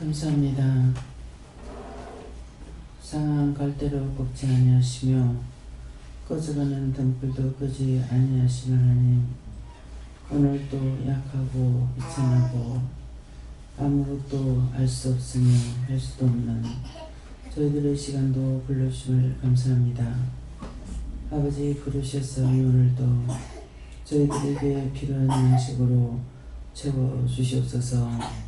감사합니다. 상한 갈대로 꺾지 아니하시며 꺼져가는 등불도 끄지 아니하시는 하나님, 오늘도 약하고 비천하고 아무것도 알 수 없으며 할 수도 없는 저희들의 시간도 불러주심을 감사합니다. 아버지, 부르셔서 오늘도 저희들에게 필요한 양식으로 채워주시옵소서.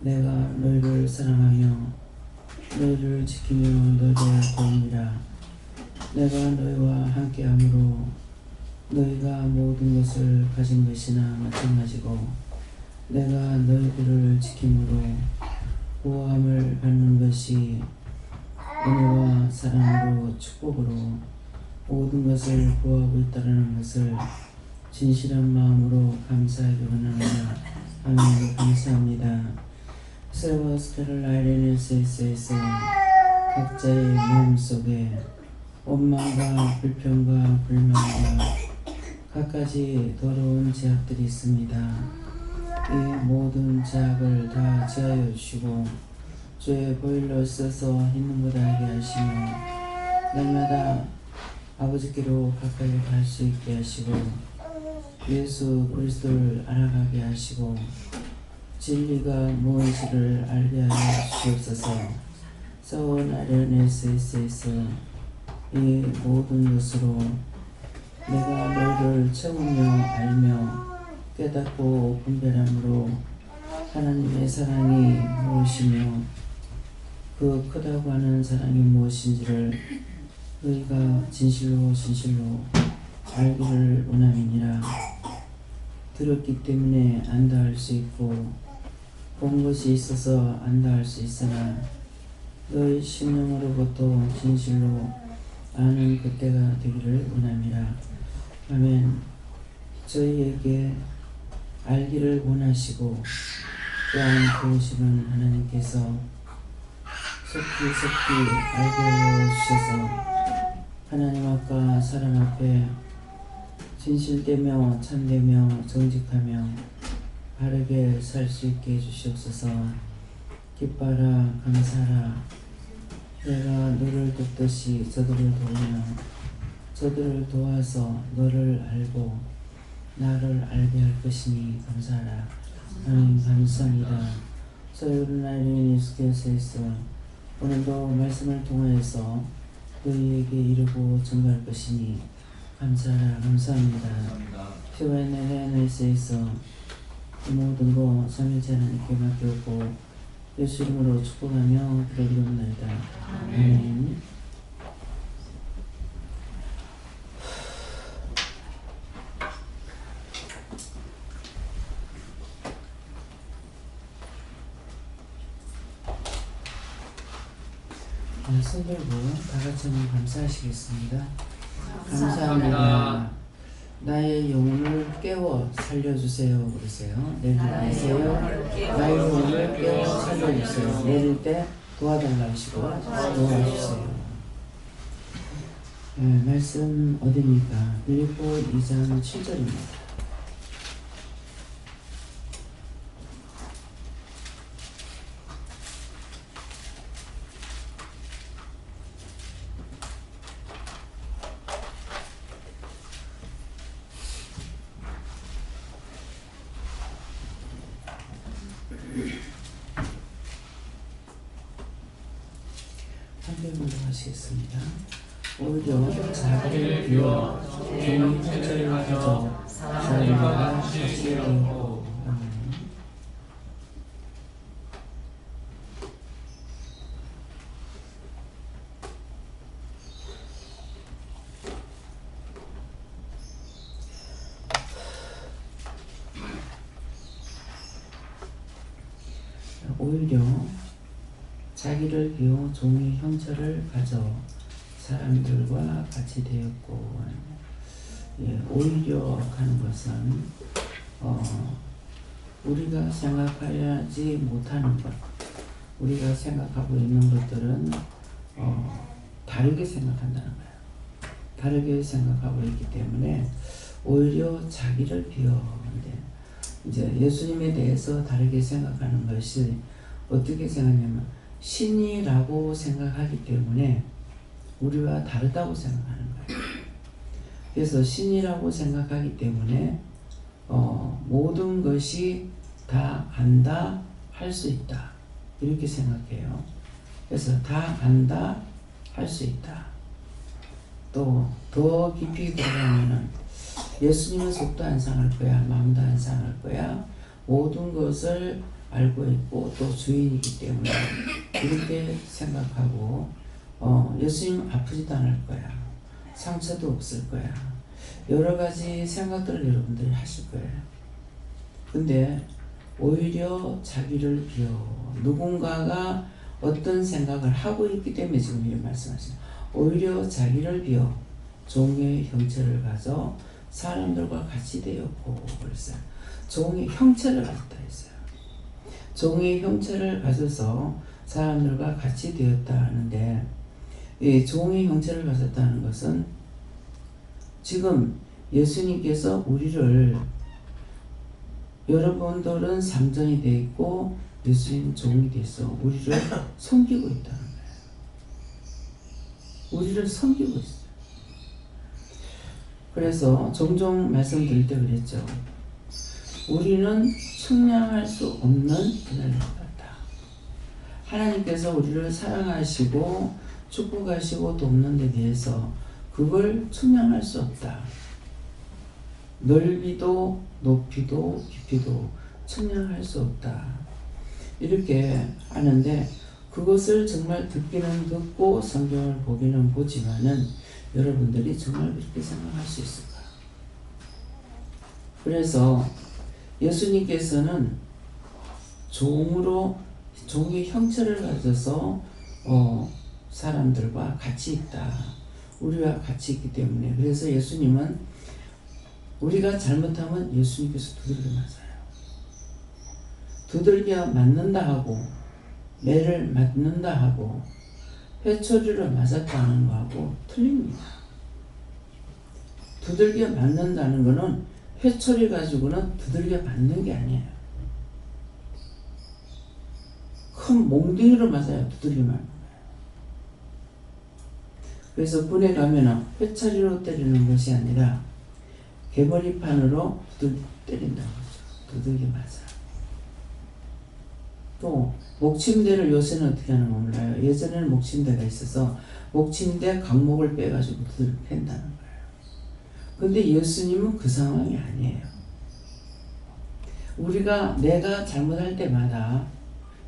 내가 너희를 사랑하며 너희를 지키며 너희를 도움이라. 내가 너희와 함께함으로 너희가 모든 것을 가진 것이나 마찬가지고, 내가 너희들을 지킴으로 보호함을 받는 것이 은혜와 사랑으로 축복으로 모든 것을 보호하고 있다는 것을 진실한 마음으로 감사하기 원합니다. 하나님 감사합니다. 세워스테를라이레네스에서 각자의 마음속에 원망과 불평과 불만과 갖가지 더러운 죄악들이 있습니다. 이 모든 죄악을 다 제하여 주시고 주의 보혈로 써서 있는 것 알게 하시며 날마다 아버지께로 가까이 갈 수 있게 하시고 예수 그리스도를 알아가게 하시고 진리가 무엇인지를 알게 하여 주시옵소서. 서원 아련에스에서 이 모든 것으로 내가 너를 채우며 알며 깨닫고 분별함으로 하나님의 사랑이 무엇이며 그 크다고 하는 사랑이 무엇인지를 너희가 진실로 알기를 원함이니라. 들었기 때문에 안다 할 수 있고 본 것이 있어서 안다 할 수 있으나 너희 심령으로부터 진실로 아는 그때가 되기를 원함이라. 아멘. 저희에게 알기를 원하시고 또한 도우시는 하나님께서 속히 알게 하여 주셔서 하나님 앞과 사람 앞에 진실되며 참되며 정직하며 바르게 살 수 있게 해주시옵소서. 기뻐라 감사하라. 내가 너를 돕듯이 저들을 도우며 저들을 도와서 너를 알고 나를 알게 할 것이니 감사하라. 하나님 감사합니다. 서유르나이린 예수께서 오늘도 말씀을 통하여서 너희에게 이르고 전가할 것이니 감사하라. 감사합니다. 피와의네네네스에서 모든 거 삼위일체 하나님께 맡겼고 예수 이름으로 축복하며 기도드립니다. 아멘. 손 들고 다 같이 한번 감사하시겠습니다. 감사합니다. 나의 영혼을 깨워 살려주세요. 그러세요. 내릴 때 나의 영혼을 깨워 살려주세요. 내릴 때 도와달라 하시고 도와주세요. 네, 말씀 어디입니까? 빌립보 2장 7절입니다. 한편으로 하시겠습니다. 오히려 자기를 비워 종이 형체를 가져 사람과 같이 되었고. 오히려 자기를 비워 종의 형체를 가져 사람들과 같이 되었고. 오히려 하는 것은 우리가 생각하지 못하는 것, 우리가 생각하고 있는 것들은 다르게 생각한다는 거예요. 다르게 생각하고 있기 때문에 오히려 자기를 비워. 이제 예수님에 대해서 다르게 생각하는 것이 어떻게 생각하냐면 신이라고 생각하기 때문에 우리와 다르다고 생각하는 거예요. 그래서 신이라고 생각하기 때문에 모든 것이 다 안다 할 수 있다 이렇게 생각해요. 그래서 다 안다 할 수 있다. 또 더 깊이 들어가면은 예수님은 속도 안 상할 거야, 마음도 안 상할 거야, 모든 것을 알고 있고 또 주인이기 때문에 이렇게 생각하고 예수님 아프지도 않을 거야, 상처도 없을 거야, 여러 가지 생각들을 여러분들이 하실 거예요. 근데 오히려 자기를 비워, 누군가가 어떤 생각을 하고 있기 때문에 지금 이런 말씀하시는, 오히려 자기를 비워 종의 형체를 가져 사람들과 같이 되었고 그랬어요. 종의 형체를 가졌다 했어요. 종의 형체를 가져서 사람들과 같이 되었다 하는데, 이 종의 형체를 가졌다는 것은 지금 예수님께서 우리를, 여러분들은 상전이 되어 있고 예수님 종이 되어서 우리를 섬기고 있다는 거예요. 우리를 섬기고 있어요. 그래서 종종 말씀드릴 때 그랬죠. 우리는 측량할 수 없는 은혜를 받았다. 하나님께서 우리를 사랑하시고 축복하시고 돕는 데 대해서 그걸 측량할 수 없다. 넓이도 높이도 깊이도 측량할 수 없다. 이렇게 하는데, 그것을 정말 듣기는 듣고 성경을 보기는 보지만은 여러분들이 정말 그렇게 생각할 수 있을까? 그래서 예수님께서는 종의 형체를 가져서 사람들과 같이 있다. 우리와 같이 있기 때문에, 그래서 예수님은 우리가 잘못하면 예수님께서 두들겨 맞아요. 두들겨 맞는다 하고 매를 맞는다 하고 회초리를 맞았다는 거하고 틀립니다. 두들겨 맞는다는 거는 회초리 가지고는 두들겨 맞는 게 아니에요. 큰 몽둥이로 맞아야 두들겨 맞는 거예요. 그래서 군에 가면은 회초리로 때리는 것이 아니라 개머리판으로 때린다는 거죠. 두들겨 맞아. 또 목침대를 요새는 어떻게 하는 거 몰라요. 예전에는 목침대가 있어서 목침대 강목을 빼가지고 두들겨 팬다는 거예요. 근데 예수님은 그 상황이 아니에요. 내가 잘못할 때마다,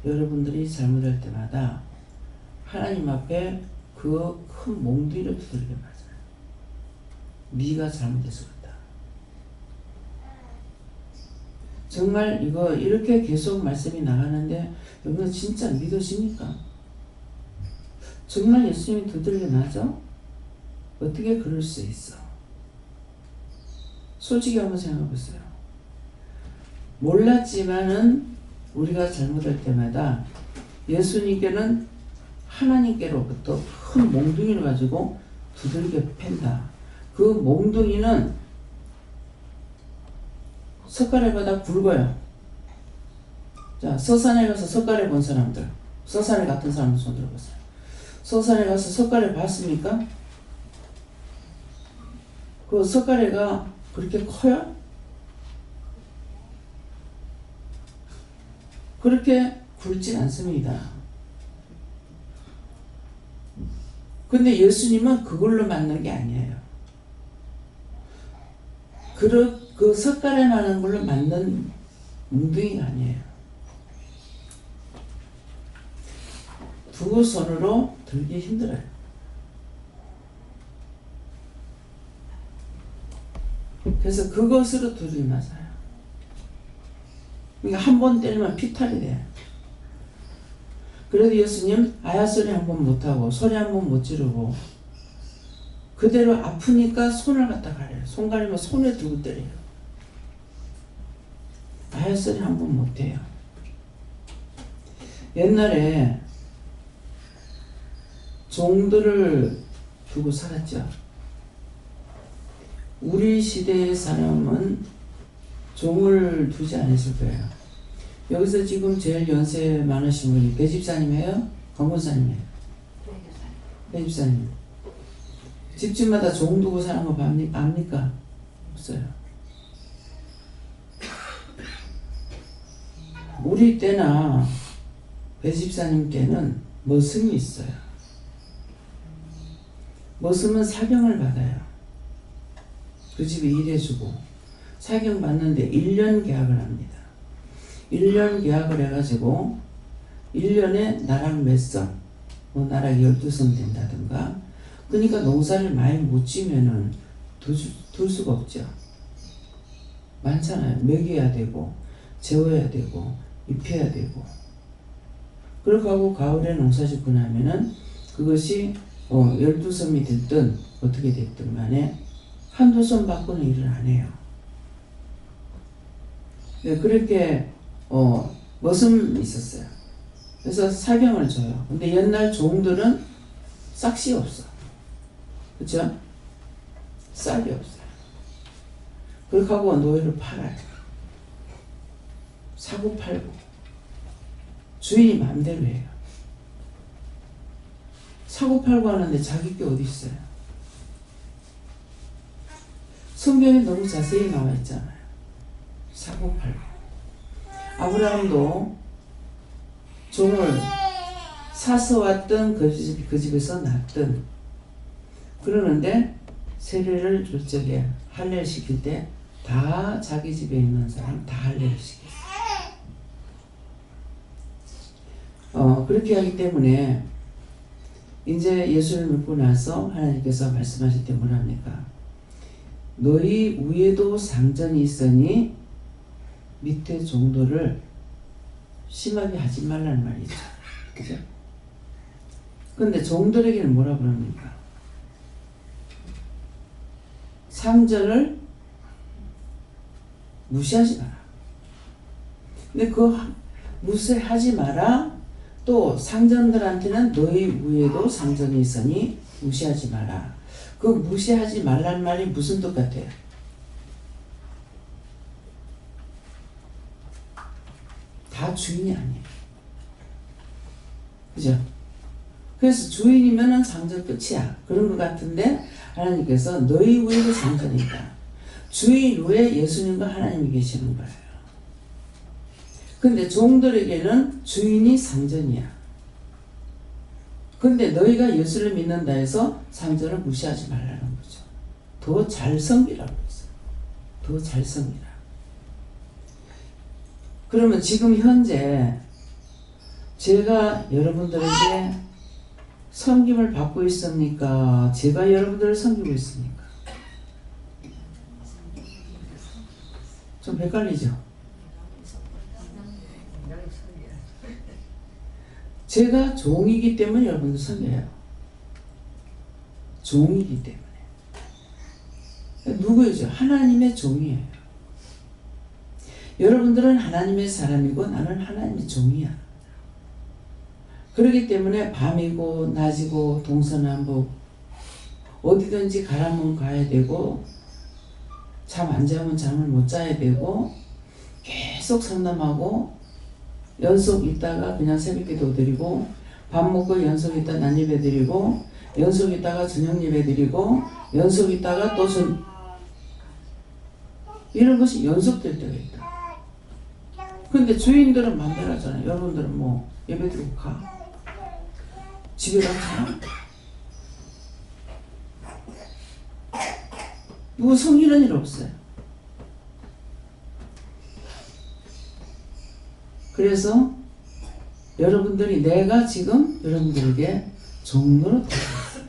여러분들이 잘못할 때마다 하나님 앞에 그 큰 몽둥이를 두들겨 맞아요. 네가 잘못해서 그렇다. 정말 이렇게 계속 말씀이 나가는데 여러분 진짜 믿으십니까? 정말 예수님이 두들겨 맞아? 어떻게 그럴 수 있어? 솔직히 한번 생각해 보세요. 몰랐지만은 우리가 잘못할 때마다 예수님께는 하나님께로부터 큰 몽둥이를 가지고 두들겨 팬다. 그 몽둥이는 석가래보다 굵어요. 자, 서산에 가서 석가래 본 사람들, 서산에 같은 사람들 손 들어보세요. 서산에 가서 석가래 봤습니까? 그 석가래가 그렇게 커요? 그렇게 굵지 않습니다. 근데 예수님은 그걸로 맞는 게 아니에요. 그 석가래만한 걸로 맞는 몽둥이가 아니에요. 두 손으로 들기 힘들어요. 그래서 그것으로 두들겨 맞아요. 그러니까 한 번 때리면 피탈이 돼요. 그래도 예수님 아야소리 한 번 못하고 소리 한 번 못 지르고 그대로 아프니까 손을 갖다 가려요. 손 가리면 손에 들고 때려요. 아야소리 한 번 못해요. 옛날에 종들을 두고 살았죠. 우리 시대의 사람은 종을 두지 않았을 거예요. 여기서 지금 제일 연세 많으신 분이 배집사님이에요? 강권사님이에요? 배집사님. 집집마다 종 두고 사는 거 압니까? 없어요. 우리 때나 배집사님 때는 머슴이 있어요. 머슴은 사경을 받아요. 그 집에 일해주고 사경 받는데 1년 계약을 합니다. 1년 계약을 해가지고 1년에 나락 몇 성, 뭐 나락 12성 된다든가. 그러니까 농사를 많이 못 지면은 둘 수가 없죠. 많잖아요. 먹여야 되고 재워야 되고 입혀야 되고. 그렇게 하고 가을에 농사 짓고 나면은 그것이 12섬이 됐든 어떻게 됐든 간에 한두 섬 받고는 일을 안 해요. 네, 그렇게 머슴이 있었어요. 그래서 사경을 줘요. 근데 옛날 종들은 싹시 없어. 그쵸? 싹이 없어요. 그렇게 하고 노예를 팔아요. 사고 팔고. 주인이 마음대로 해요. 사고 팔고 하는데 자기 게 어디 있어요? 성경에 너무 자세히 나와 있잖아요. 사고 팔고. 아브라함도 종을 사서 왔든 그 집에서 낳든 그러는데 세례를 줄 적에 할례를 시킬 때 다 자기 집에 있는 사람 다 할례를 시켰어요. 그렇게 하기 때문에 이제 예수를 믿고 나서 하나님께서 말씀하실 때 뭐라 합니까? 너희 위에도 상전이 있으니 밑에 종도를 심하게 하지 말라는 말이죠. 그죠? 근데 종들에게는 뭐라 그럽니까? 상전을 무시하지 마라. 근데 그 무시하지 마라. 또 상전들한테는 너희 위에도 상전이 있으니 무시하지 마라. 그 무시하지 말란 말이 무슨 뜻 같아요? 다 주인이 아니에요. 그죠? 그래서 주인이면은 상전 끝이야. 그런 것 같은데 하나님께서 너희 위에도 상전이 있다. 주인 위에 예수님과 하나님이 계시는 거예요. 근데 종들에게는 주인이 상전이야. 근데 너희가 예수를 믿는다 해서 상전을 무시하지 말라는 거죠. 더 잘 섬기라고 했어요. 더 잘 섬기라. 그러면 지금 현재 제가 여러분들에게 섬김을 받고 있습니까? 제가 여러분들을 섬기고 있습니까? 좀 헷갈리죠? 제가 종이기 때문에 여러분들 섬겨요. 종이기 때문에. 누구이죠? 하나님의 종이에요. 여러분들은 하나님의 사람이고 나는 하나님의 종이야. 그렇기 때문에 밤이고 낮이고 동서남북 어디든지 가라면 가야 되고 잠 안 자면 잠을 못 자야 되고 계속 상담하고 연속 있다가 그냥 새벽기도 드리고 밥 먹고 연속 있다 난예배 드리고 연속 있다가 저녁 예배 드리고 연속 있다가 또 이런 것이 연속될 때가 있다. 근데 주인들은 마음대로 하잖아요. 여러분들은 뭐 예배 드리고 가. 집에 가서 자. 누구 섬기는 일 없어요. 그래서 여러분들이 내가 지금 여러분들에게 종로로 되었어요.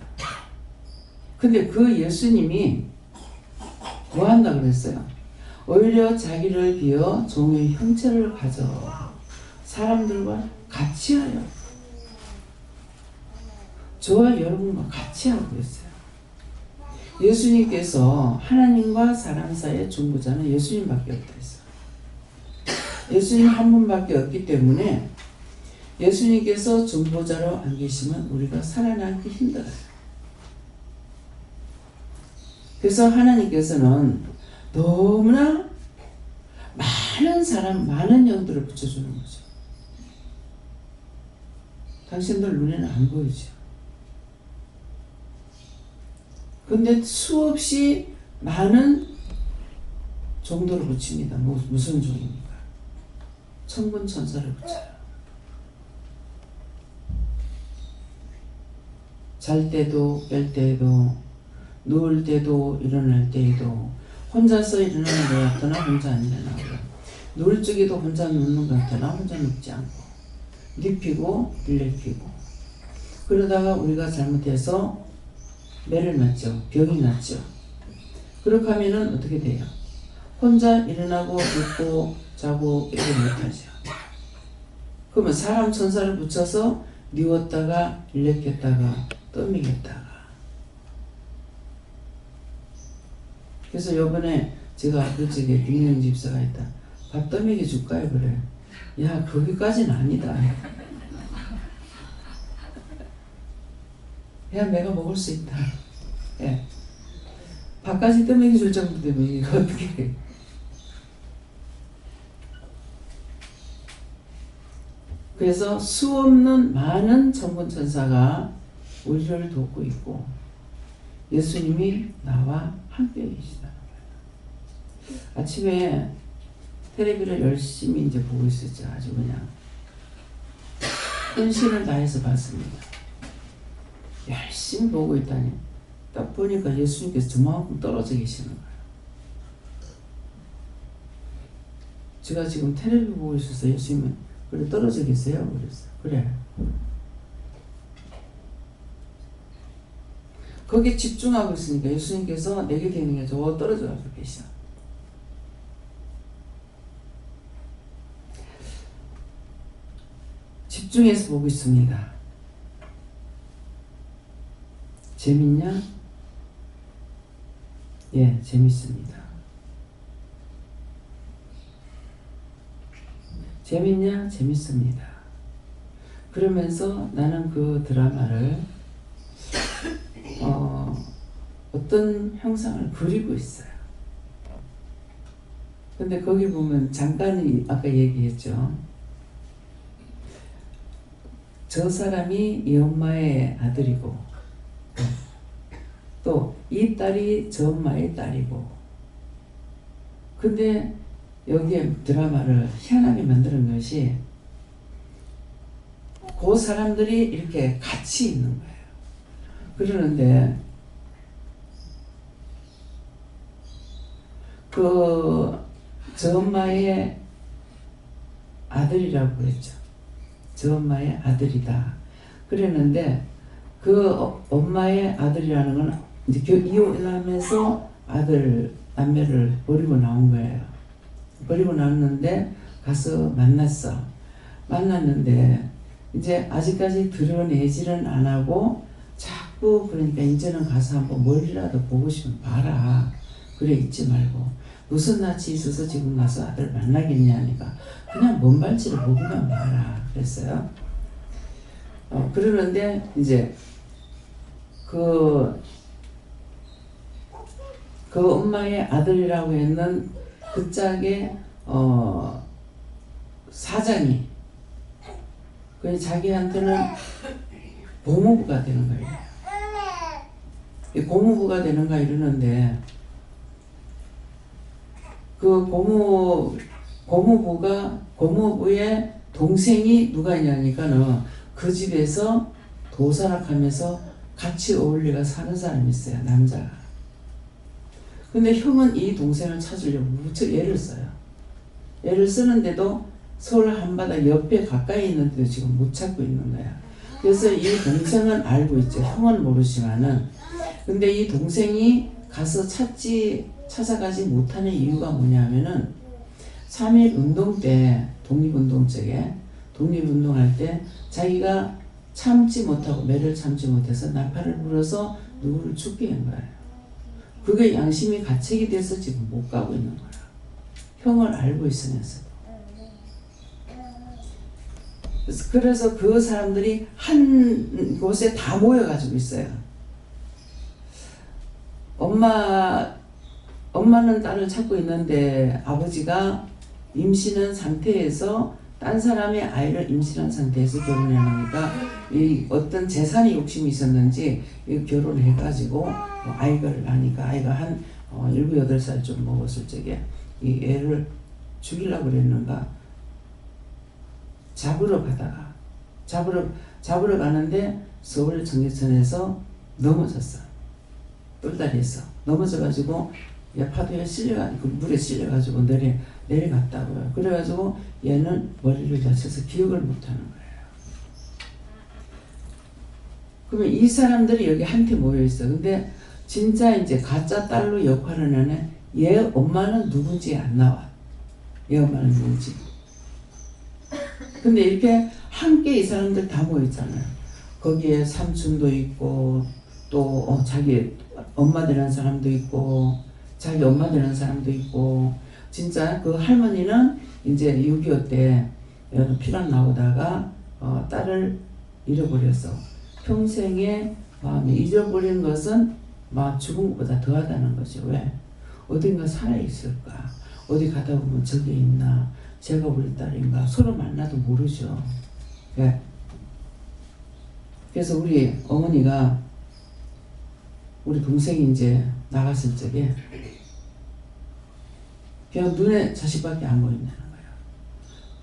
근데 그 예수님이 뭐 한다 그랬어요? 오히려 자기를 비어 종의 형체를 가져 사람들과 같이 하여 저와 여러분과 같이 하고 있어요. 예수님께서 하나님과 사람 사이의 중보자는 예수님밖에 없다 했어요. 예수님 한 분밖에 없기 때문에 예수님께서 중보자로 안 계시면 우리가 살아남기 힘들어요. 그래서 하나님께서는 너무나 많은 사람, 많은 영들을 붙여주는 거죠. 당신들 눈에는 안 보이죠. 근데 수없이 많은 종도를 붙입니다. 무슨 종입니까? 천군 천사를 붙여요. 잘 때도 뺄 때도 누울 때도 일어날 때에도 혼자서 일어나는 것 같으나 혼자 안 일어나고 누울 적에도 혼자 눕는 것 같으나 혼자 눕지 않고 눕히고 일렉히고 그러다가 우리가 잘못해서 매를 맞죠. 병이 났죠. 그렇게 하면은 어떻게 돼요? 혼자 일어나고 눕고 자고 이렇게 못하죠. 그러면 사람 천사를 붙여서 뉘웠다가 일렉했다가 떠미겠다가 그래서 요번에 제가 그쪽에 김영 집사가 있다. 밥 떠먹여 줄까요? 그래. 야 거기까지는 아니다. 야 내가 먹을 수 있다. 예. 밥까지 떠먹여 줄 정도 되면 이거 어떻게 해. 그래서 수없는 많은 천군천사가 우리를 돕고 있고 예수님이 나와 함께 계시다는 거예요. 아침에 텔레비를 열심히 이제 보고 있었죠. 아주 그냥 혼신을 다해서 봤습니다. 열심히 보고 있다니 딱 보니까 예수님께서 저만큼 떨어져 계시는 거예요. 제가 지금 텔레비 보고 있어서 예수님은 그래 떨어져 계세요? 그랬어요. 그래. 거기에 집중하고 있으니까 예수님께서 내게 되는 게 저 떨어져 가지고 계셔. 집중해서 보고 있습니다. 재밌냐? 예, 재밌습니다. 재밌냐? 재밌습니다. 그러면서 나는 그 드라마를 어떤 형상을 그리고 있어요. 근데 거기 보면 잠깐 아까 얘기했죠. 저 사람이 이 엄마의 아들이고 또 이 딸이 저 엄마의 딸이고 근데 여기에 드라마를 희한하게 만드는 것이 그 사람들이 이렇게 같이 있는 거예요. 그러는데 저 엄마의 아들이라고 그랬죠. 저 엄마의 아들이다. 그랬는데 그 엄마의 아들이라는 건 이제 이혼하면서 아들 남매를 버리고 나온 거예요. 버리고 나왔는데 가서 만났는데 이제 아직까지 드러내지는 안 하고 자꾸 그러니까 이제는 가서 한번 멀리라도 보고 싶으면 봐라. 그래 있지 말고 무슨 낯이 있어서 지금 가서 아들 만나겠냐 하니까 그냥 먼 발치를 보고만 봐라 그랬어요. 그러는데 이제 그 엄마의 아들이라고 했는 그 짝의 사장이 그 자기한테는 고모부가 되는 거예요. 고모부가 되는가 이러는데 그 고모부의 동생이 누가 있냐니까는 그 집에서 도사락하면서 같이 어울리가 사는 사람이 있어요. 남자가. 근데 형은 이 동생을 찾으려고 무척 애를 써요. 애를 쓰는데도 서울 한바다 옆에 가까이 있는데도 지금 못 찾고 있는 거야. 그래서 이 동생은 알고 있죠. 형은 모르지만은. 근데 이 동생이 가서 찾아가지 못하는 이유가 뭐냐면은 3.1 운동 때 독립운동 쪽에 독립운동할 때 자기가 참지 못하고 매를 참지 못해서 나팔을 불어서 누구를 죽게 한 거예요. 그게 양심이 가책이 돼서 지금 못 가고 있는 거야. 형을 알고 있으면서도. 그래서 그 사람들이 한 곳에 다 모여가지고 있어요. 엄마는 딸을 찾고 있는데 아버지가 임신한 상태에서 딴 사람의 아이를 임신한 상태에서 결혼해 놓으니까 이 어떤 재산의 욕심이 있었는지 결혼해가지고 뭐 아이를 낳으니까 아이가 한 7, 8살 좀 먹었을 적에 이 애를 죽이려고 그랬는가 잡으러 가다가 잡으러 가는데 서울 청계천에서 넘어졌어. 똘다리에서 넘어져가지고 파도에 그 물에 실려가지고 내려갔다고요. 그래가지고 얘는 머리를 다쳐서 기억을 못하는 거예요. 그러면 이 사람들이 여기 한테 모여 있어. 근데 진짜 이제 가짜 딸로 역할을 하는 얘 엄마는 누군지 안 나와. 얘 엄마는 누군지. 근데 이렇게 함께 이 사람들 다 모여 있잖아요. 거기에 삼촌도 있고 또 자기 엄마 되는 사람도 있고 자기 엄마 되는 사람도 있고 진짜 그 할머니는 이제 6.25 때 피난 나오다가 딸을 잃어버렸어. 평생에 마음이 잊어버린 것은 죽은 것보다 더하다는 거죠. 왜? 어딘가 살아있을까? 어디 가다 보면 저게 있나? 제가 우리 딸인가? 서로 만나도 모르죠. 왜? 그래서 우리 어머니가 우리 동생이 이제 나갔을 적에 그냥 눈에 자식밖에 안 보인다는 거예요.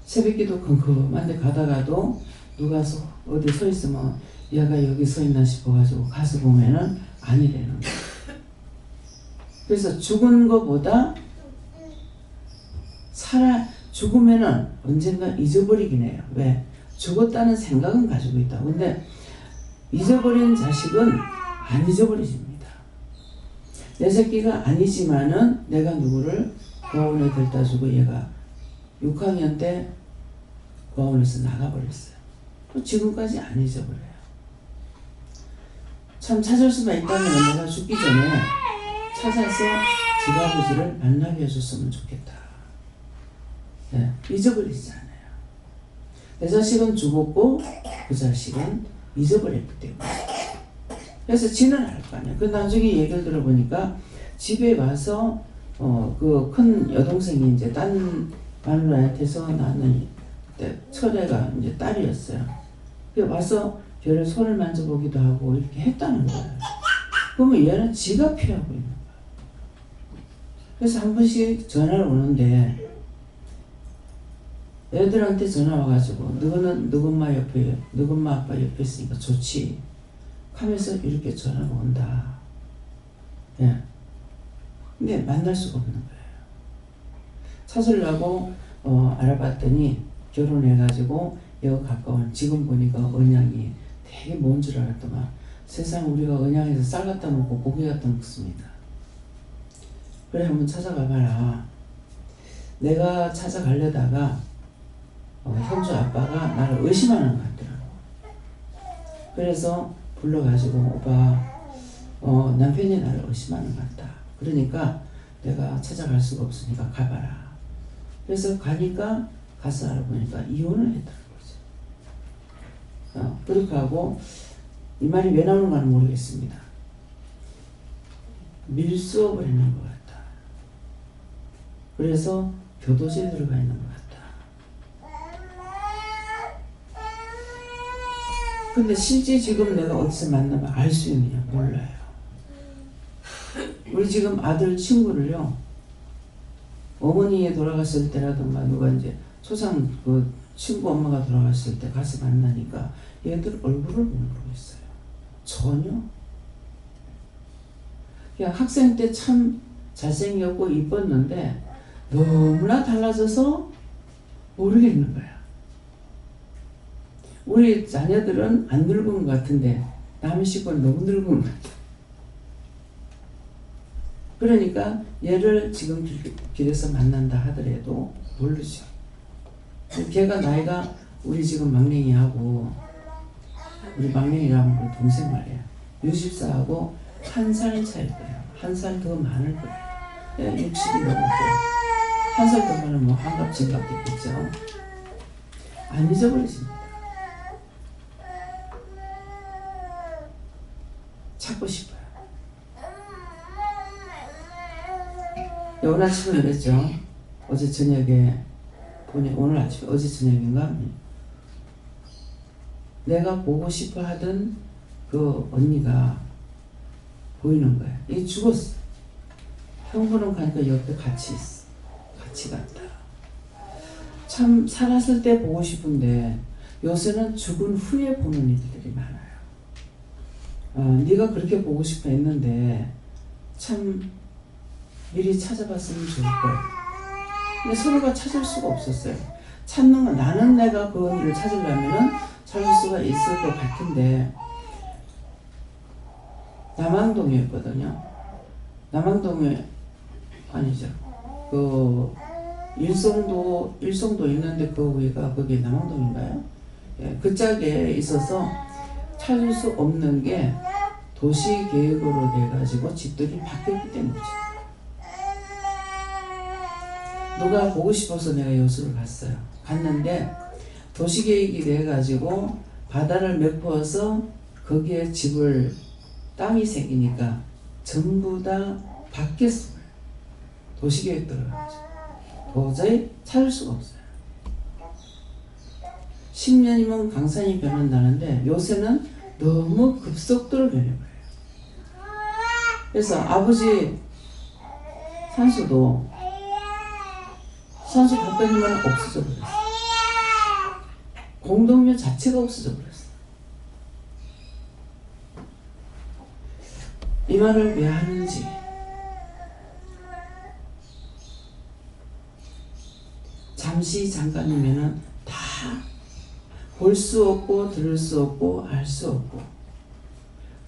새벽기도 컴컴한데 가다가도 누가 어디 서 있으면 얘가 여기 서 있나 싶어가지고 가서 보면은 아니라는 거예요. 그래서 죽은 것보다 죽으면은 언젠가 잊어버리긴 해요. 왜? 죽었다는 생각은 가지고 있다. 근데 잊어버린 자식은 안 잊어버리집니다. 내 새끼가 아니지만은 내가 누구를 고아원에 들다 주고 얘가 6학년 때 고아원에서 나가버렸어요. 또 지금까지 안 잊어버려요. 참 찾을 수만 있다면 내가 죽기 전에 찾아서 집 아버지를 만나게 해줬으면 좋겠다. 네, 잊어버리지 않아요. 내 자식은 죽었고 그 자식은 잊어버렸기 때문에. 그래서 지는 알 거 아니야. 그 나중에 얘기를 들어보니까 집에 와서 그 큰 여동생이 이제 딴 마누라한테서 낳는 그때 철애가 이제 딸이었어요. 그 와서 별을 손을 만져보기도 하고 이렇게 했다는 거예요. 그러면 얘는 지가 피하고 있는 거야. 그래서 한 번씩 전화를 오는데 애들한테 전화 와가지고 너는 너희 엄마 옆에 너희 엄마 아빠 옆에 있으니까 좋지 하면서 이렇게 전화가 온다. 예. 근데 만날 수가 없는 거예요. 찾으려고 알아봤더니 결혼해가지고 여기 가까운 지금 보니까 언양이 되게 먼 줄 알았더만 세상 우리가 언양에서 쌀 갖다 먹고 고기 갖다 먹습니다. 그래 한번 찾아가 봐라. 내가 찾아가려다가 현주 아빠가 나를 의심하는 것 같더라고. 그래서 불러가지고 오빠 남편이 나를 의심하는 것 같다. 그러니까 내가 찾아갈 수가 없으니까 가봐라. 그래서 가니까 가서 알아보니까 이혼을 했다는 거죠. 그렇게 하고 이 말이 왜 나오는가는 모르겠습니다. 밀수업을 했는 것 같다. 그래서 교도소에 들어가 있는 것 같다. 근데 실제 지금 내가 어디서 만나면 알 수 있느냐 몰라요. 우리 지금 아들 친구를요, 어머니 돌아갔을 때라든가 누가 이제 초상 그 친구 엄마가 돌아갔을 때 가서 만나니까 얘들 얼굴을 못 모르겠어요. 전혀. 그냥 학생 때 참 잘생겼고 이뻤는데 너무나 달라져서 모르겠는 거야. 우리 자녀들은 안 늙은 것 같은데 남의 식구는 너무 늙은 것 같아. 그러니까 얘를 지금 길에서 만난다 하더라도 모르죠. 걔가 나이가 우리 지금 막냉이하고 우리 막냉이랑 우리 동생 말이야. 64하고 한 살 차일 거예요. 한 살 더 많을 거예요. 60이 넘었고 한 살 더 많으면 뭐 한갑 진갑 됐겠죠. 안 잊어버리십니다. 찾고 싶어요. 오늘 아침에 그랬죠. 어제 저녁에 보니 오늘 아침 어제 저녁인가 내가 보고 싶어 하던 그 언니가 보이는 거야. 이 죽었어. 형부는 가니까 옆에 같이 있어. 같이 갔다. 참 살았을 때 보고 싶은데 요새는 죽은 후에 보는 일들이 많아요. 네가 그렇게 보고 싶어 했는데 참 미리 찾아봤으면 좋을 거야. 근데 서로가 찾을 수가 없었어요. 찾는 건 나는 내가 그 언니를 찾으려면은 찾을 수가 있을 것 같은데 남항동이었거든요. 남항동에 아니죠. 그 일송도 있는데 그 위가 거기 남항동인가요? 예, 그 짝에 있어서 찾을 수 없는 게 도시계획으로 돼가지고 집들이 바뀌었기 때문이죠. 누가 보고 싶어서 내가 여수를 갔어요. 갔는데 도시계획이 돼가지고 바다를 메꿔서 거기에 집을 땅이 생기니까 전부 다 바뀌었어요. 도시계획 들어가지고 도저히 찾을 수가 없어요. 10년이면 강산이 변한다는데 요새는 너무 급속도로 변해버려요. 그래서 아버지 산소도 산소 바뀌면 없어져 버렸어. 공동묘 자체가 없어져 버렸어. 이 말을 왜 하는지 잠시 잠깐이면은 다 볼 수 없고 들을 수 없고 알 수 없고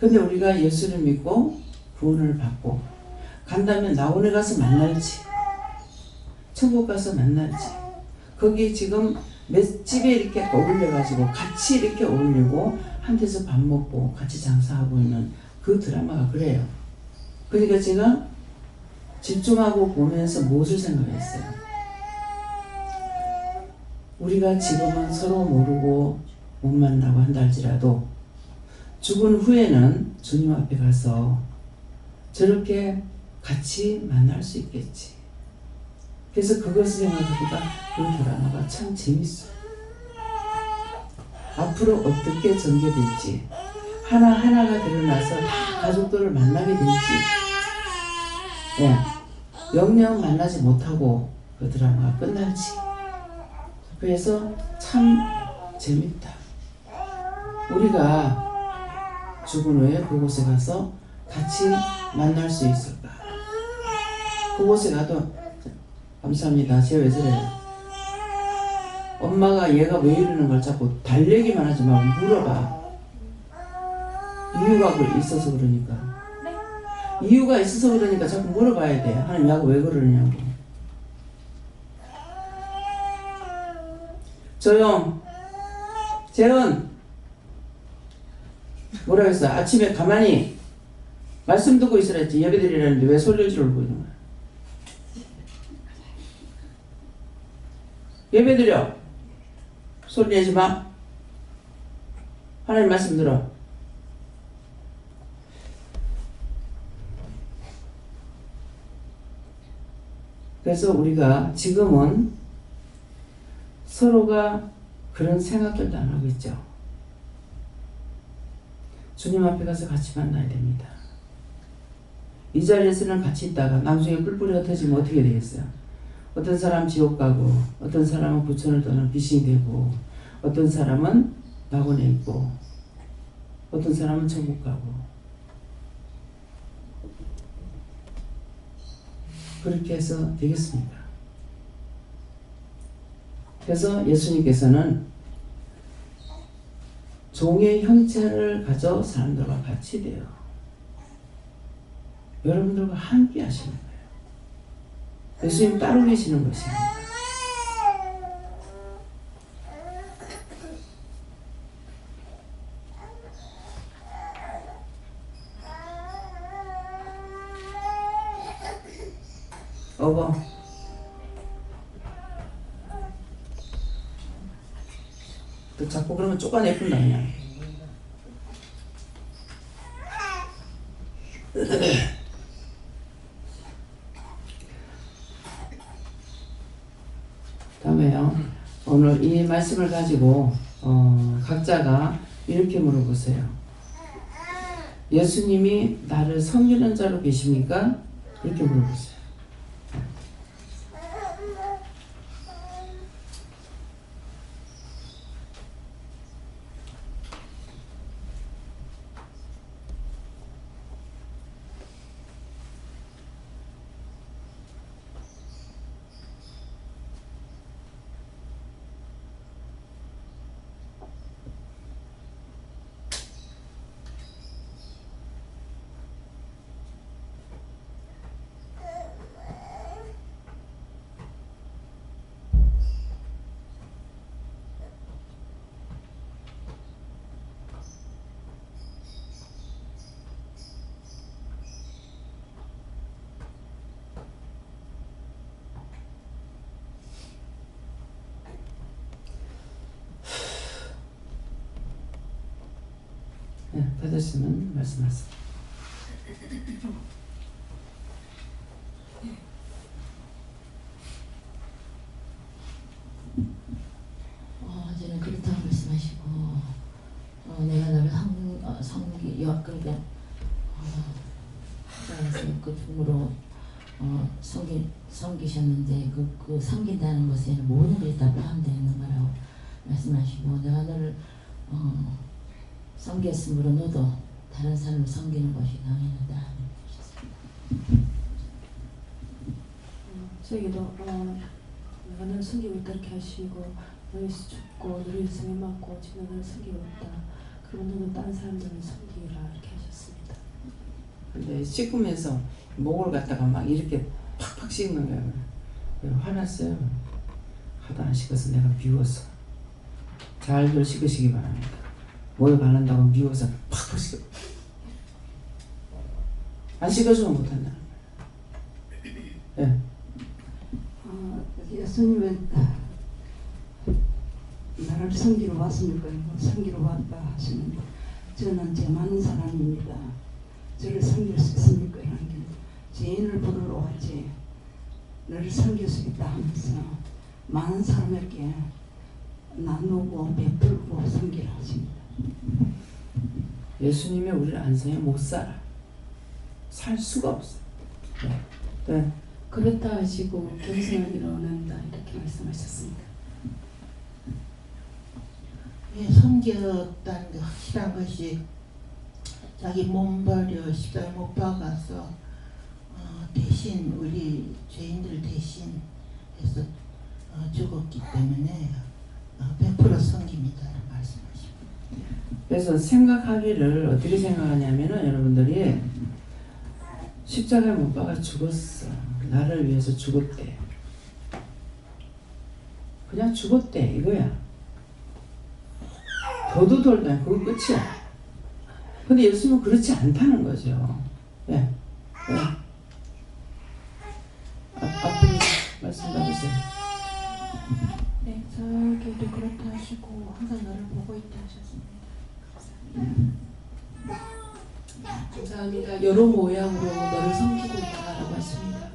근데 우리가 예수를 믿고 구원을 받고 간다면 나원에 가서 만날지 천국 가서 만날지 거기 지금 몇 집에 이렇게 어울려 가지고 같이 이렇게 어울리고 한 데서 밥 먹고 같이 장사하고 있는 그 드라마가 그래요. 그러니까 제가 집중하고 보면서 무엇을 생각했어요. 우리가 지금은 서로 모르고 못 만나고 한다 할지라도 죽은 후에는 주님 앞에 가서 저렇게 같이 만날 수 있겠지. 그래서 그것을 생각하니까 그 드라마가 참 재밌어요. 앞으로 어떻게 전개될지 하나하나가 드러나서 다 가족들을 만나게 될지 예, 영영 만나지 못하고 그 드라마가 끝날지 그래서 참 재밌다. 우리가 죽은 후에 그곳에 가서 같이 만날 수 있을까? 그곳에 가도 감사합니다. 제가 왜 저래요? 엄마가 얘가 왜 이러는 걸 자꾸 달래기만 하지 말고 물어봐. 이유가 있어서 그러니까. 이유가 있어서 그러니까 자꾸 물어봐야 돼. 하나님 야가 왜 그러냐고. 조용. 재은. 뭐라 했어? 아침에 가만히 말씀 듣고 있으라 했지. 예배드리라는데 왜 소리를 지르고 있는 거야? 예배드려. 소리 내지 마. 하나님 말씀 들어. 그래서 우리가 지금은 서로가 그런 생각들도 안 하고 있죠. 주님 앞에 가서 같이 만나야 됩니다. 이 자리에서는 같이 있다가 나중에 뿔뿔이 흩어지면 어떻게 되겠어요? 어떤 사람은 지옥 가고 어떤 사람은 부천을 떠는 귀신이 되고 어떤 사람은 낙원에 있고 어떤 사람은 천국 가고 그렇게 해서 되겠습니까? 그래서 예수님께서는 종의 형체를 가져 사람들과 같이 돼요. 여러분들과 함께 하시는 거예요. 예수님 따로 계시는 것입니다. 어버 또 자꾸 그러면 쪼가내픈다 그냥. 다음에요. 오늘 이 말씀을 가지고 각자가 이렇게 물어보세요. 예수님이 나를 섬기는 자로 계십니까? 이렇게 물어보세요. 네, 받으시면 말씀하세요. 이제는 그렇다고 말씀하시고 내가 너를 그러니까 하나님께서 그 중으로 섬기셨는데 그 섬긴다는 것에는 모든 것이 다 포함되어 있는 거라고 말씀하시고 내가 너를 섬겼으므로 너도 다른 사람을 섬기는 것이 당연하다 하셨습니다. 저에게도 내가 너를 섬기고 있다 이렇게 하시고 너를 죽고 너를 위해서 맞고 지금 너를 섬기고 있다. 그리고 너는 다른 사람들을 섬기라 이렇게 하셨습니다. 근데 씻으면서 목을 갖다가 막 이렇게 팍팍 씻는 거예요. 왜 화났어요? 하도 안 씻어서 내가 미워서. 잘들 씻으시기 바랍니다. 목에 바른다고 미워서 팍팍 씻어. 안 씻어주면 못한다. 네. 예수님은 나를 섬기러 왔습니까? 섬기러 왔다 하시는데 저는 죄 많은 사람입니다. 저를 섬길 수 있습니까? 이런 게 죄인을 부르러 왔지 너를 섬길 수 있다 하면서 많은 사람에게 나누고 베풀고 섬기라 하십니다. 예수님이 우리를 안 섬겨 못 살아. 살 수가 없어. 네. 네. 그렇다 하시고 견성을 이뤄낸다 이렇게 말씀하셨습니다. 예, 섬겼다는 게 확실한 것이 자기 몸 버려 십자가 못 박아서 대신 우리 죄인들 대신 해서 죽었기 때문에 100% 섬깁니다 말씀하십니다. 그래서 생각하기를 어떻게 생각하냐면은 여러분들이 십자가에 못 박아 죽었어. 나를 위해서 죽었대. 그냥 죽었대 이거야. 더도 덜도 아니고 그거 끝이야. 근데 예수님은 그렇지 않다는 거죠. 왜? 왜? 앞으로 말씀 받으세요. 네, 저에게도 그렇다 하시고 항상 너를 보고 있다 하셨습니다. 감사합니다. 여러 모양으로 너를 섬기고 있다라고 하십니다.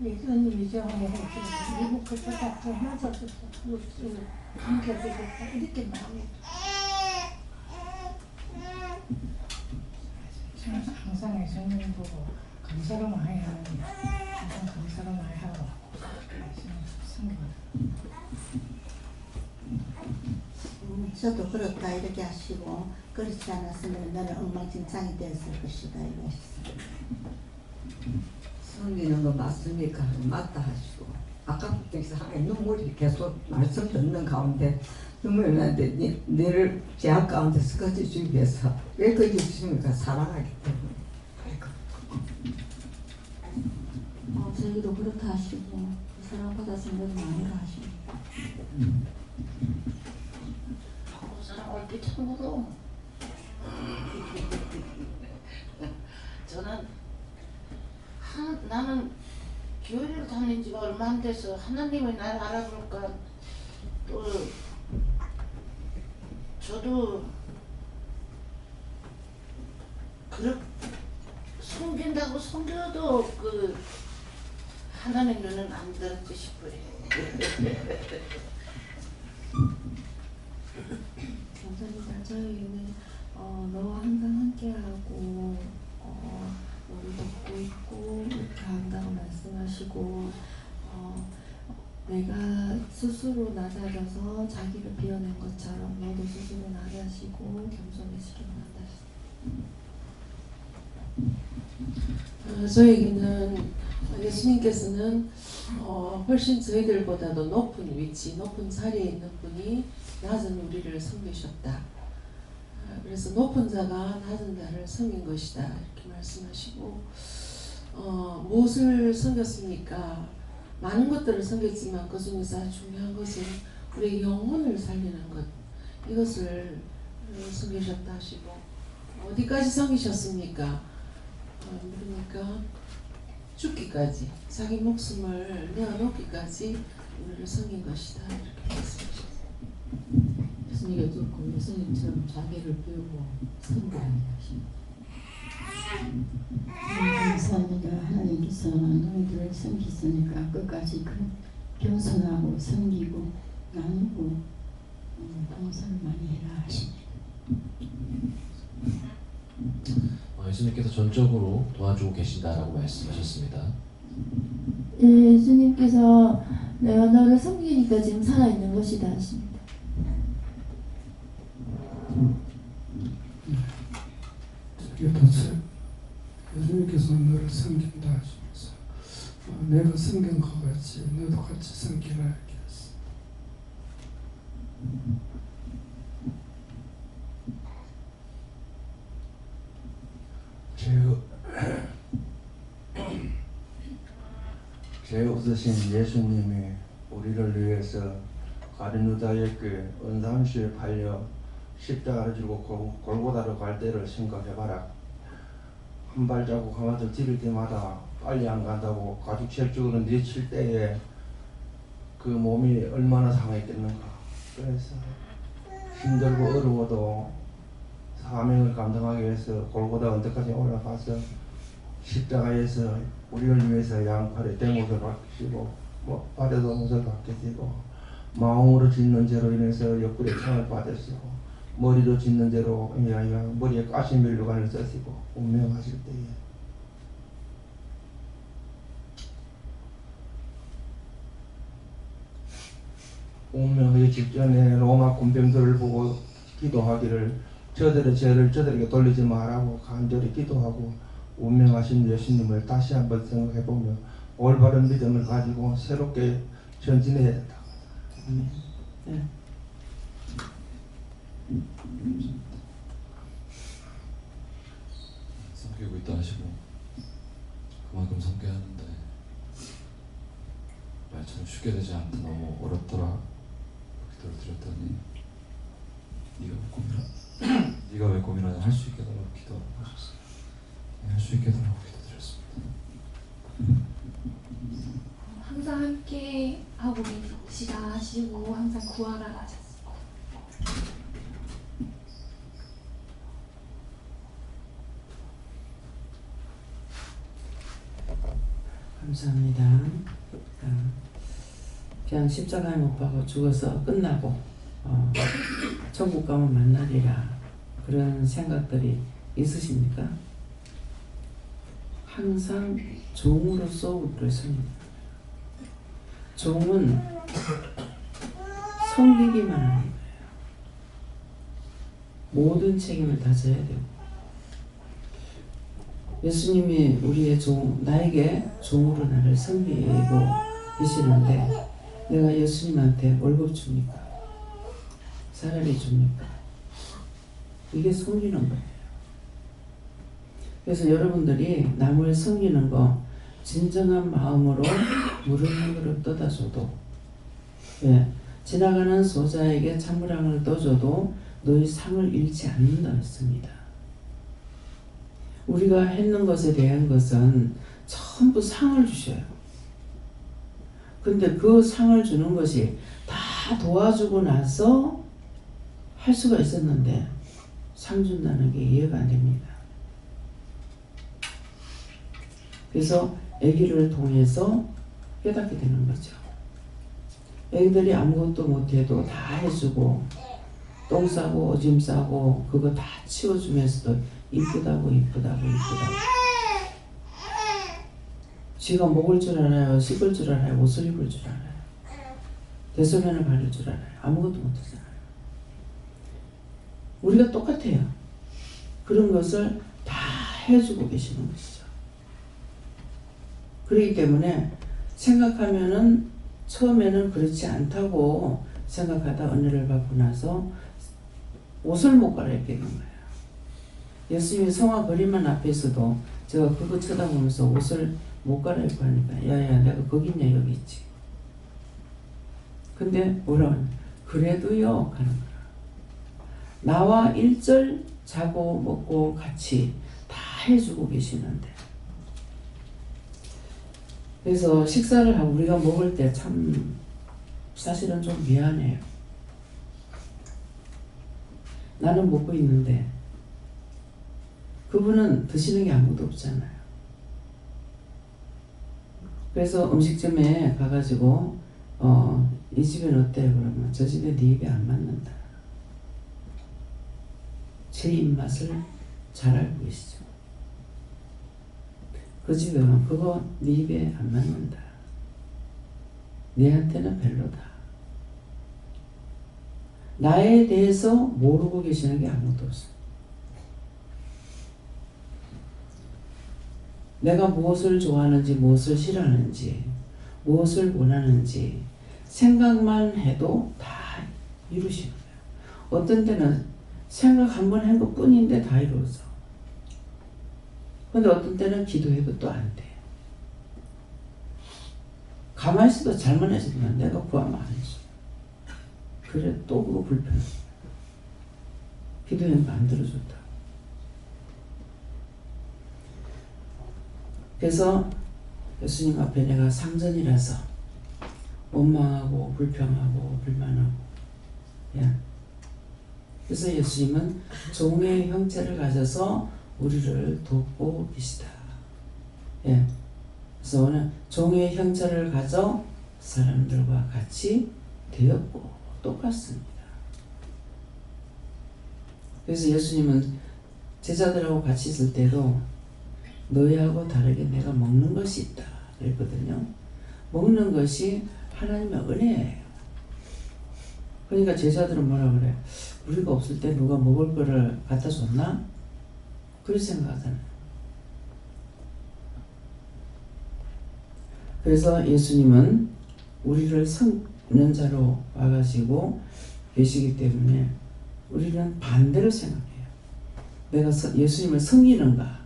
예수님이 저 미국 그때가 하면서 감격되겠다 이렇게 말해요. 항상 예수님 보고 감사를 많이 하는 항상 감사를 많이 하고 저도 그렇다 이렇게 하시고 그렇지 않았으면 나는 엉망진창이 되었을 것이다 이러셨습니다. 섬기는 거 맞습니까? 맞다 하시고 아까부터 이상하게 눈물이 계속 말씀 듣는 가운데 눈물이 나는데 너를 제약 가운데서 거쳐주기 위해서 왜 거쳐주십니까? 사랑하기 때문에. 저에게도 그렇다 하시고 그 사랑 받아서 너도 많이라 하십니다. 그 사람 얼핏 참고도 저는 나는 교회를 다닌 지가 얼마 안 돼서 하나님이 날 알아볼까 또 저도 그렇게 섬긴다고 섬겨도 그 하나님 눈은 안 들었지 싶어요. 감사합니다. 저희는 너와 항상 함께하고 너를 돕고 있고 이렇게 한다고 말씀하시고 내가 스스로 낮아져서 자기를 비워낸 것처럼 너도 스스로 낮아지고 겸손해지기를 원한다. 저에게는 예수님께서는 훨씬 저희들보다도 높은 위치, 높은 자리에 있는 분이 낮은 우리를 섬기셨다. 그래서 높은 자가 낮은 자를 섬긴 것이다 이렇게 말씀하시고 무엇을 섬겼습니까? 많은 것들을 섬겼지만 그 중에서 아주 중요한 것은 우리의 영혼을 살리는 것 이것을 섬기셨다 하시고 어디까지 섬기셨습니까? 그러니까 죽기까지 자기 목숨을 내어놓기까지 우리를 섬긴 것이다 이렇게 말씀하셨습니다. 예수님이 죽고 예수님처럼 자기를 비우고 섬기라는 것입니다. 감사합니다. 하나님께서 너희들을 섬기시니까 끝까지 겸손하고 섬기고 나누고 봉사를 많이 해라 하십니다. 예수님께서 전적으로 도와주고 계신다라고 말씀하셨습니다. 예수님께서 내가 너를 섬기니까 지금 살아있는 것이다 하십니다. 예수님께서 너를 섬긴다 하시면서 내가 섬긴 것 같이 너도 같이 섬기라 이렇게 했어. 제우스신 예수님이 우리를 위해서 가룟유다에게 은산시에 팔려 십자가를 지고 골고다로 갈 때를 생각해봐라. 한 발자국 하나도 디딜 때마다 빨리 안 간다고 가죽 셀쪽으로 내칠 때에 그 몸이 얼마나 상했겠는가. 그래서 힘들고 어려워도 사명을 감당하기 위해서 골고다 언덕까지 올라가서 십자가에서 우리를 위해서 양팔에 대못을 박히시고 발에도 못을 박히시고 마음으로 짓는 죄로 인해서 옆구리에 창을 받으시고 머리도 짓는 대로 머리에 가시밀류관을 쓰시고 운명하실 때에 운명하기 직전에 로마 군병들을 보고 기도하기를 저들의 죄를 저들에게 돌리지 말라고 간절히 기도하고 운명하신 예수님을 다시 한번 생각해보며 올바른 믿음을 가지고 새롭게 전진해야 된다. 네. 섬기고 있다 하시고 그만큼 섬겨야 하는데 말처럼 쉽게 되지 않다 너무 어렵더라 기도를 드렸더니 네가 왜 고민하냐 할 수 있게 달라고 기도하셨어요. 할 수 있게 달라고 기도드렸습니다. 항상 함께 하고 계시다 하시고 항상 구하라 하셨습니다. 감사합니다. 그냥 십자가에 못 박아 죽어서 끝나고 천국 가면 만나리라 그런 생각들이 있으십니까? 항상 종으로서 우리를 섬깁니다. 종은 섬기기만 하는 거예요. 모든 책임을 다 져야 되고 예수님이 우리의 나에게 종으로 나를 섬기고 계시는데 내가 예수님한테 월급 줍니까? 사라리 줍니까? 이게 섬기는 거예요. 그래서 여러분들이 남을 섬기는 거 진정한 마음으로 물을 한 그릇 떠다 줘도 지나가는 소자에게 찬물함을 떠줘도 너희 상을 잃지 않는다 했습니다. 우리가 했는 것에 대한 것은 전부 상을 주셔요. 근데 그 상을 주는 것이 다 도와주고 나서 할 수가 있었는데 상 준다는 게 이해가 안 됩니다. 그래서 아기를 통해서 깨닫게 되는 거죠. 애들이 아무것도 못해도 다 해주고 똥 싸고 오줌 싸고 그거 다 치워주면서도 이쁘다고 쥐가 먹을 줄 알아요? 씹을 줄 알아요? 옷을 입을 줄 알아요? 대소변을 바를 줄 알아요? 아무것도 못하잖아요. 우리가 똑같아요. 그런 것을 다 해주고 계시는 것이죠. 그렇기 때문에 생각하면은 처음에는 그렇지 않다고 생각하다 은혜를 받고 나서 옷을 못 갈아입게 된 거예요. 예수님이 성화 거리만 앞에서도 제가 그거 쳐다보면서 옷을 못 갈아입고 하니까 야야 내가 거기 있냐 여기 있지. 근데 뭐라고 하냐 그래도요 하는 거야. 나와 일절 자고 먹고 같이 다 해주고 계시는데 그래서 식사를 하고 우리가 먹을 때 참 사실은 좀 미안해요. 나는 먹고 있는데 그분은 드시는 게 아무도 없잖아요. 그래서 음식점에 가가지고 이 집은 어때요? 그러면 저 집에 네 입에 안 맞는다. 제 입맛을 잘 알고 계시죠. 그 집에 가면 그거 네 입에 안 맞는다. 내한테는 별로다. 나에 대해서 모르고 계시는 게 아무도 없어. 내가 무엇을 좋아하는지 무엇을 싫어하는지 무엇을 원하는지 생각만 해도 다 이루시는 거예요. 어떤 때는 생각 한 번 한 것 뿐인데 다 이루어져. 근데 어떤 때는 기도해도 또 안 돼. 가만히 있어도 잘못해지면 내가 구하면 안 해줘. 그래 또 그거 불편해. 기도했는데 안 들어줬다. 그래서 예수님 앞에 내가 상전이라서 원망하고 불평하고 불만하고 그래서 예수님은 종의 형체를 가져서 우리를 돕고 계시다. 그래서 오늘 종의 형체를 가져 사람들과 같이 되었고 똑같습니다. 그래서 예수님은 제자들하고 같이 있을 때도 너희하고 다르게 내가 먹는 것이 있다 그랬거든요. 먹는 것이 하나님의 은혜예요. 그러니까 제자들은 뭐라 그래? 우리가 없을 때 누가 먹을 거를 갖다 줬나? 그렇게 생각하잖아요. 그래서 예수님은 우리를 섬는 자로 와가지고 계시기 때문에 우리는 반대로 생각해요. 내가 예수님을 섬기는가?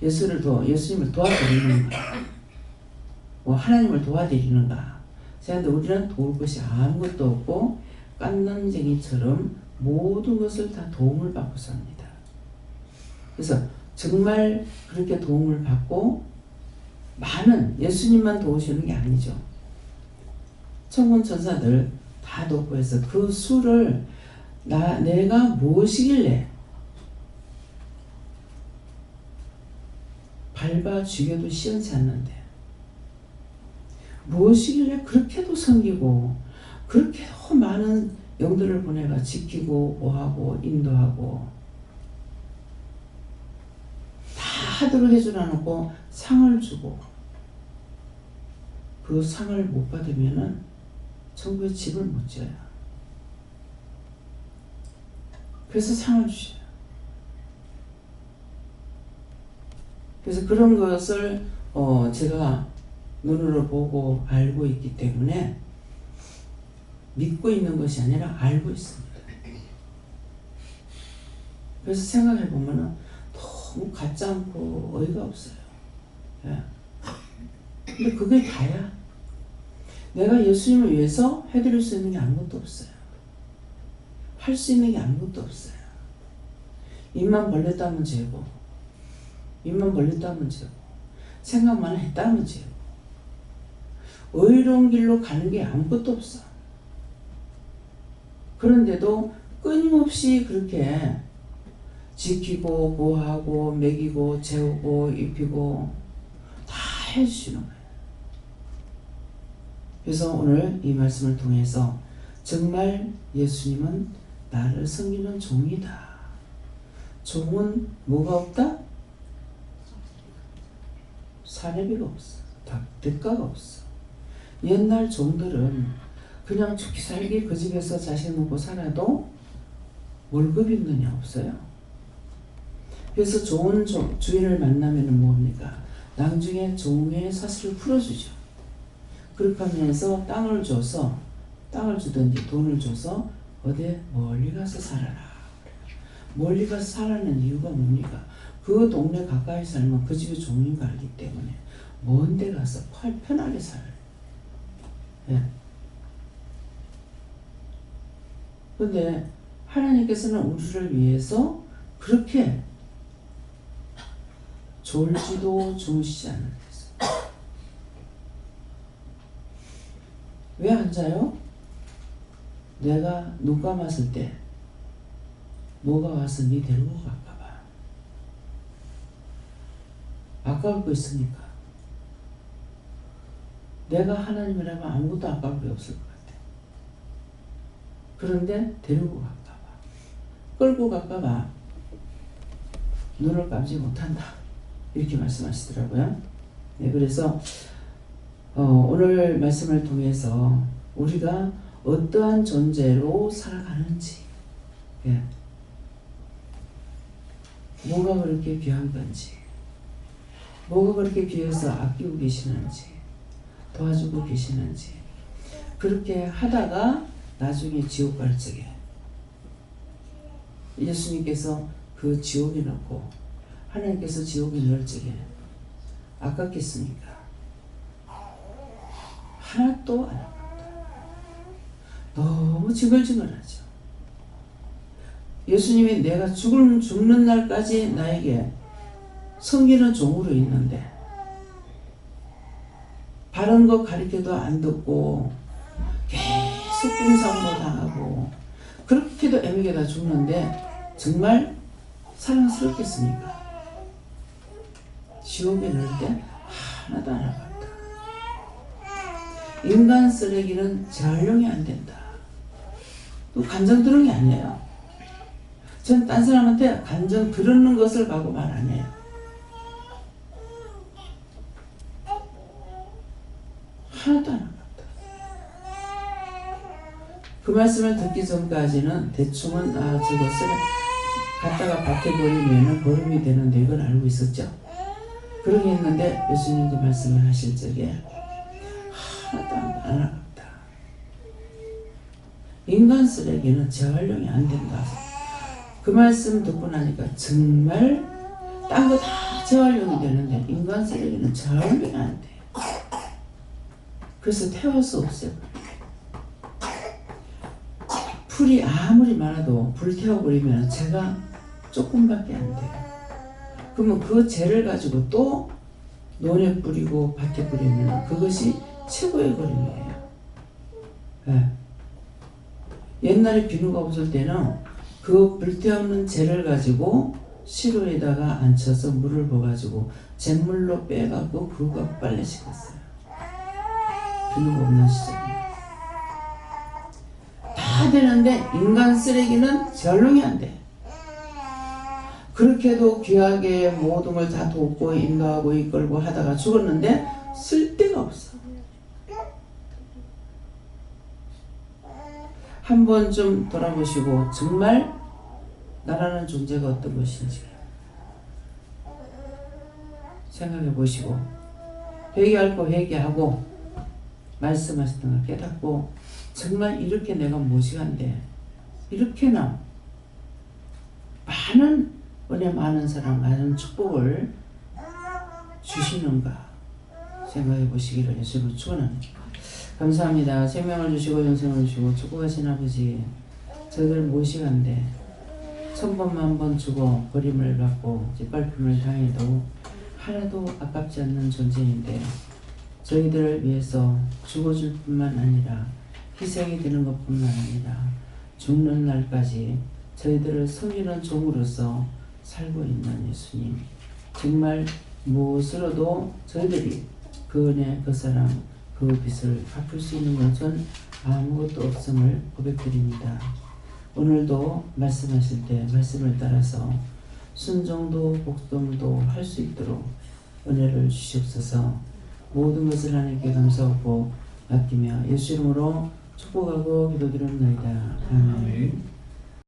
예수님을 도와드리는가? 하나님을 도와드리는가? 그런데 우리는 도울 것이 아무것도 없고 깐난쟁이처럼 모든 것을 다 도움을 받고 삽니다. 그래서 정말 그렇게 도움을 받고 많은 예수님만 도우시는 게 아니죠. 천군 천사들 다 돕고 해서 그 수를 내가 무엇이길래 밟아 죽여도 시원치 않는데 무엇이길래 그렇게도 섬기고 그렇게 많은 영들을 보내가 지키고 보호하고 인도하고 다 하도록 해주라 놓고 상을 주고 그 상을 못 받으면은 천국에 집을 못 지어요. 그래서 상을 주셔요. 그래서 그런 것을 제가 눈으로 보고 알고 있기 때문에 믿고 있는 것이 아니라 알고 있습니다. 그래서 생각해 보면은 너무 같지 않고 어이가 없어요. 근데 그게 다야. 내가 예수님을 위해서 해드릴 수 있는 게 아무것도 없어요. 할 수 있는 게 아무것도 없어요. 입만 벌렸다면 죄고, 입만 벌렸다면 죄고, 생각만 했다면 죄고, 의로운 길로 가는 게 아무것도 없어. 그런데도 끊임없이 그렇게 지키고 보호하고 먹이고 재우고 입히고 다 해주시는 거예요. 그래서 오늘 이 말씀을 통해서 정말 예수님은 나를 섬기는 종이다. 종은 뭐가 없다? 사례비가 없어. 대가가 없어. 옛날 종들은 그냥 죽기 살기 그 집에서 자식 먹고 살아도 월급 있느냐 없어요. 그래서 좋은 주인을 만나면 뭡니까? 나중에 종의 사슬을 풀어주죠. 그렇게 하면서 땅을 주든지 돈을 줘서 어디 멀리 가서 살아라. 멀리 가서 살라는 이유가 뭡니까? 그 동네 가까이 살면 그 집이 종인 걸 알기 때문에 먼 데 가서 편하게 살아요. 예. 근데 하나님께서는 우리를 위해서 그렇게 졸지도 주무시지 않으셨어요. 왜 안 자요? 내가 눈 감았을 때 뭐가 와서 네 데리고 갈까봐. 아까울 거 있으니까. 내가 하나님이라면 아무것도 아까울 게 없을 것 같아. 그런데 데리고 갈까봐. 끌고 갈까봐 눈을 감지 못한다. 이렇게 말씀하시더라고요. 네, 그래서 오늘 말씀을 통해서 우리가 어떠한 존재로 살아가는지, 예. 뭐가 그렇게 귀한 건지, 뭐가 그렇게 귀해서 아끼고 계시는지, 도와주고 계시는지, 그렇게 하다가 나중에 지옥 갈 적에 예수님께서 그 지옥에 넣고 하나님께서 지옥에 넣을 적에 아깝겠습니까? 하나도 안 아깝다. 너무 징글징글하죠. 예수님이 내가 죽는 날까지 나에게 섬기는 종으로 있는데 바른 거 가르쳐도 안 듣고 계속 분상도 당하고 그렇게도 애매게다 죽는데 정말 사랑스럽겠습니까? 지옥에 넣을 때 하나도 안 아깝다. 인간 쓰레기는 재활용이 안 된다. 또 감정 들은 게 아니에요. 전 딴 사람한테 감정 들었는 것을 가고 말 안 해요. 하나도 안 아깝다. 그 말씀을 듣기 전까지는 대충은 저것을 갖다가 밭에 버리면 버림이 되는데 이걸 알고 있었죠. 그러게 했는데 예수님 그 말씀을 하실 적에 하나도 안 아깝다. 인간 쓰레기는 재활용이 안 된다. 그 말씀 듣고 나니까 정말 딴 거 다 재활용이 되는데 인간 쓰레기는 재활용이 안 돼. 그래서 태워서 없애요. 풀이 아무리 많아도 불태워버리면 재가 조금밖에 안 돼요. 그러면 그 재를 가지고 또 논에 뿌리고 밭에 뿌리면 그것이 최고의 거림이에요. 네. 옛날에 비누가 없을 때는 그 불태우는 재를 가지고 시루에다가 앉혀서 물을 부어가지고 잿물로 빼갖고 그거 빨래 씻었어요. 비누가 없는 시절입니다. 다 되는데 인간 쓰레기는 재활용이 안 돼. 그렇게도 귀하게 모든 걸 다 돕고 인도하고 이끌고 하다가 죽었는데 쓸 데가 없어. 한 번 좀 돌아보시고 정말 나라는 존재가 어떤 것인지 생각해 보시고 회개할 거 회개하고 말씀하셨던 걸 깨닫고 정말 이렇게 내가 무지한데 이렇게나 많은 은혜 많은 사람 많은 축복을 주시는가 생각해 보시기를 예수로 축원합니다. 감사합니다. 생명을 주시고 영생을 주시고 축복하신 아버지 저희들 무시한데 1000번 만번 주고 버림을 받고 짓밟힘을 당해도 하나도 아깝지 않는 존재인데 저희들을 위해서 죽어줄 뿐만 아니라 희생이 되는 것뿐만 아니라 죽는 날까지 저희들을 섬기는 종으로서 살고 있는 예수님, 정말 무엇으로도 저희들이 그 은혜, 그 사랑, 그 빚을 갚을 수 있는 것은 아무것도 없음을 고백드립니다. 오늘도 말씀하실 때 말씀을 따라서 순종도 복종도 할 수 있도록 은혜를 주시옵소서. 모든 것을 하나님께 감사하고 맡기며 예수 이름으로 축복하고 기도드립니다. 아멘.